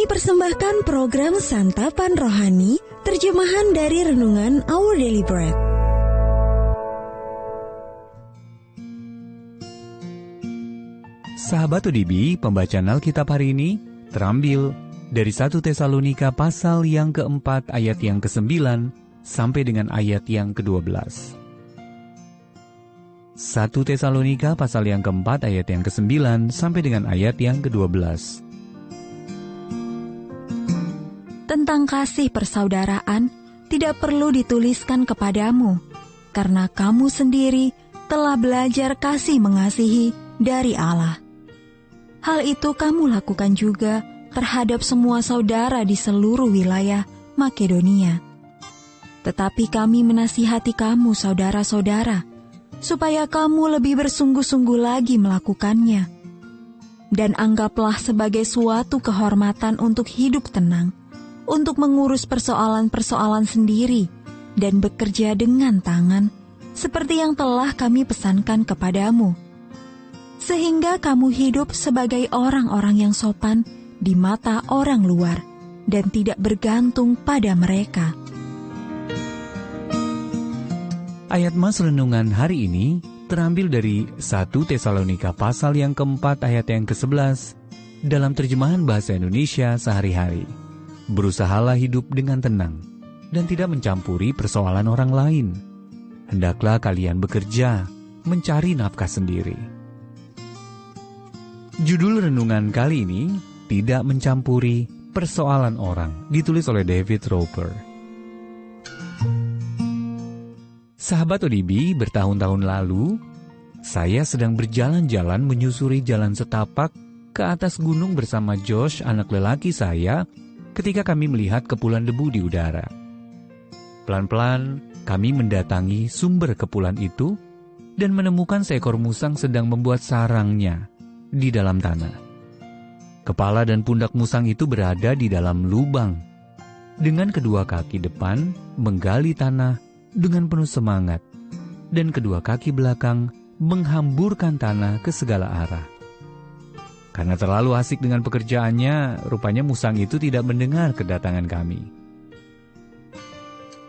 persembahkan program Santapan Rohani, terjemahan dari Renungan Our Daily Bread. Sahabat ODB, pembacaan Alkitab hari ini terambil dari 1 Tesalonika pasal yang keempat ayat yang ke-9 sampai dengan ayat yang ke-12. 1 Tesalonika pasal yang keempat ayat yang ke-9 sampai dengan ayat yang ke-12. Tentang kasih persaudaraan tidak perlu dituliskan kepadamu, karena kamu sendiri telah belajar kasih mengasihi dari Allah. Hal itu kamu lakukan juga terhadap semua saudara di seluruh wilayah Makedonia. Tetapi kami menasihati kamu saudara-saudara, supaya kamu lebih bersungguh-sungguh lagi melakukannya. Dan anggaplah sebagai suatu kehormatan untuk hidup tenang, untuk mengurus persoalan-persoalan sendiri, dan bekerja dengan tangan, seperti yang telah kami pesankan kepadamu. Sehingga kamu hidup sebagai orang-orang yang sopan di mata orang luar, dan tidak bergantung pada mereka. Ayat Mas Renungan hari ini terambil dari 1 Tesalonika pasal yang keempat ayat yang ke-11 dalam terjemahan bahasa Indonesia sehari-hari. Berusahalah hidup dengan tenang dan tidak mencampuri persoalan orang lain. Hendaklah kalian bekerja, mencari nafkah sendiri. Judul renungan kali ini, Tidak Mencampuri Persoalan Orang, ditulis oleh David Roper. Sahabat ODB, bertahun-tahun lalu, saya sedang berjalan-jalan menyusuri jalan setapak ke atas gunung bersama Josh, anak lelaki saya, ketika kami melihat kepulan debu di udara. Pelan-pelan kami mendatangi sumber kepulan itu dan menemukan seekor musang sedang membuat sarangnya di dalam tanah. Kepala dan pundak musang itu berada di dalam lubang, dengan kedua kaki depan menggali tanah dengan penuh semangat, dan kedua kaki belakang menghamburkan tanah ke segala arah. Karena terlalu asik dengan pekerjaannya, rupanya musang itu tidak mendengar kedatangan kami.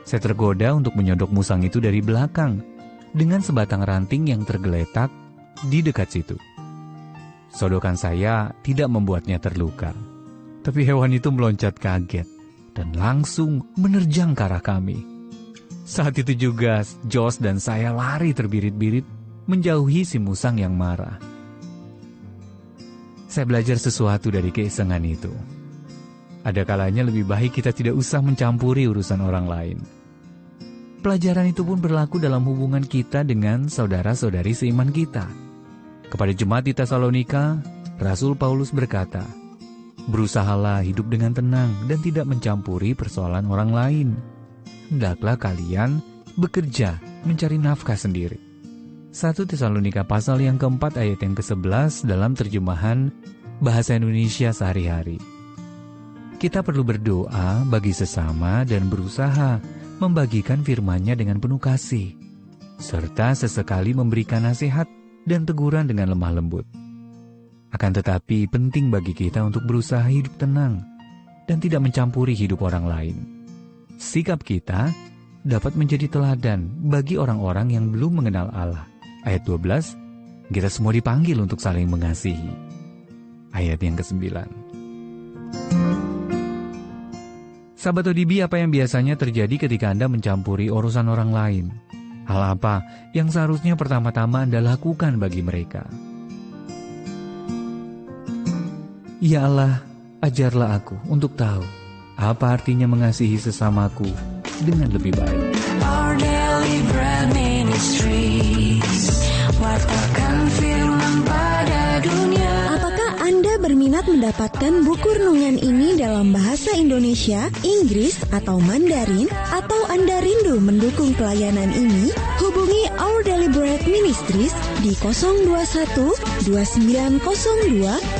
Saya tergoda untuk menyodok musang itu dari belakang dengan sebatang ranting yang tergeletak di dekat situ. Sodokan saya tidak membuatnya terluka, tapi hewan itu meloncat kaget dan langsung menerjang ke arah kami. Saat itu juga Josh dan saya lari terbirit-birit menjauhi si musang yang marah. Saya belajar sesuatu dari keisengan itu. Ada kalanya lebih baik kita tidak usah mencampuri urusan orang lain. Pelajaran itu pun berlaku dalam hubungan kita dengan saudara-saudari seiman kita. Kepada jemaat di Tesalonika, Rasul Paulus berkata, "Berusahalah hidup dengan tenang dan tidak mencampuri persoalan orang lain. Hendaklah kalian bekerja mencari nafkah sendiri." 1 Tesalonika pasal yang keempat ayat yang ke-11 dalam terjemahan bahasa Indonesia sehari-hari. Kita perlu berdoa bagi sesama dan berusaha membagikan firman-Nya dengan penuh kasih, serta sesekali memberikan nasihat dan teguran dengan lemah lembut. Akan tetapi penting bagi kita untuk berusaha hidup tenang dan tidak mencampuri hidup orang lain. Sikap kita dapat menjadi teladan bagi orang-orang yang belum mengenal Allah. Ayat 12, kita semua dipanggil untuk saling mengasihi. Ayat yang ke-9. Sahabat ODB, apa yang biasanya terjadi ketika Anda mencampuri urusan orang lain? Hal apa yang seharusnya pertama-tama Anda lakukan bagi mereka? Ya Allah, ajarlah aku untuk tahu apa artinya mengasihi sesamaku dengan lebih baik. Our Daily Bread Ministries, wartakan firman pada dunia. Apakah Anda berminat mendapatkan buku renungan ini dalam bahasa Indonesia, Inggris, atau Mandarin? Atau Anda rindu mendukung pelayanan ini? Hubungi Our Daily Bread Ministries di 021 2902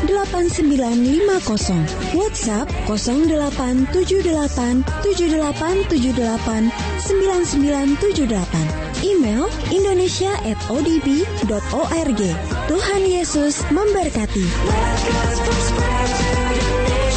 8950, WhatsApp 0878 7878 9978, email indonesia@odb.org. Tuhan Yesus memberkati. Let God's spread to the